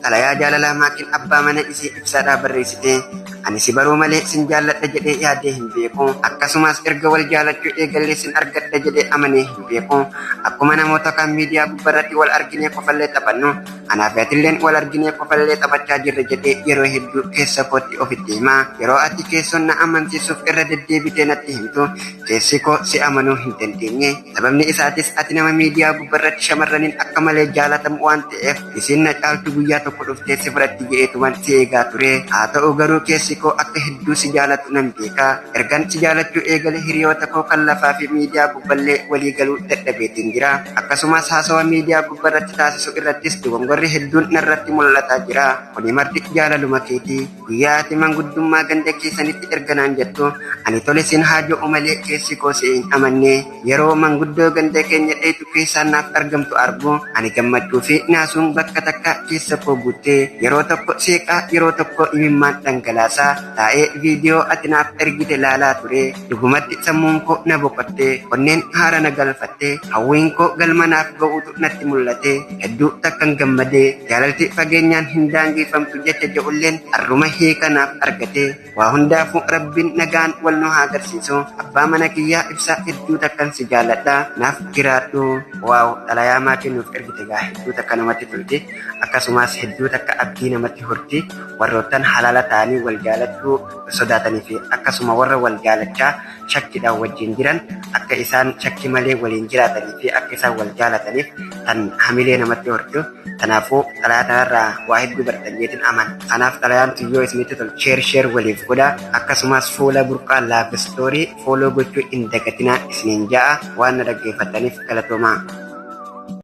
xalayaa jaalalaa maakin abbaa mana isii ibsaadhaa barreessite. Ani si baruu malee sin jaalladha jedhee yaadee hin beeku. Akkasumas erga wal jaalachuu eegallee sin argadha jedhee amanee hin beeku. Akkuma namoota kan miidiyaa gubbarratti wal arginee qofallee taphannu, anaaf atilleen wal arginee qofallee taphachaa jirra jedhee yeroo hedduu keessa kootti ofitti hima. Yeroo ati keessoon na amansiisuuf irra deddeebitee natti himtu, keessi koo si amanuu hin dandeenye. Sababni isaatis ati nama miidiyaa gubbarratti shamarraniin akka malee jaalatamu waan ta'eef, isin na caaltu guyyaa tokko dhuftee si fudhatti jedheetuman si eegaa ture. Haa ta'u garuu keessi koo akka hedduu si jaalatu nan beeka. Ergan si jaalachuu eegale hiriyoota koo kan lafaa fi miidiyaa gubballee walii galuu dadhabeetiin jira. Akkasumas haasawa miidiyaa gubbarratti taasisu irrattis dogongorri hedduun narratti mul'ataa jira. Kuni marti jaalaluma keetii. Guyyaa ati manguddummaa ganda keessanitti erganaan jettu, ani tole sin haa jedhu malee keessi koo si hin amanne. Yeroo manguddoo ganda keenya dheetu keessaa naaf argamtu argu, ani gammachuu fi naasuun bakka takka keessa koo guutte. Yeroo tokko seeqaa, yeroo tokko imimmaan dhangalaasaa. Taa'ee viidiyoo ati naaf ergite laalaa ture. Dhugumatti sammuun koo na boqotte, onneen haara na galfatte, hawwiin koo galma naaf ga'uutu natti mul'ate. Hedduu takkan gammadee, jaalalti fageenyaan hin daangeffamtu jecha jedhulleen harruma hiika naaf argate. Waa hundaafuu rabbiin nagaan wal nu haa agarsiisu. Abbaa mana kiyyaa ibsaa hedduu takkan si jaalladha, naaf jiraadhu. Waaw, xalayaa maatii nuuf ergite gaa hedduu takka namatti tolti. Akkasumas hedduu takka abdii namatti horti. Warroottan halaala ta'anii wal jaalachuu sodaatanii fi akkasuma warra wal jaalachaa shakkiidhaan wajjin jiran akka isaan shakki malee waliin jiraatanii fi akka isaan wal jaalataniif kan hamilee namatti hortu. Kanaafuu xalayaa kanarraa waa hedduu baratan jeetiin aman. Kanaaf xalayaan tuyyoo isinitti tolu sheer waliif godha. Akkasumas fuula burqaa laaf istoorii fooloo gochuu hin dagatinaa isiniin ja'a. Waan na dhaggeeffataniif galatoomaa.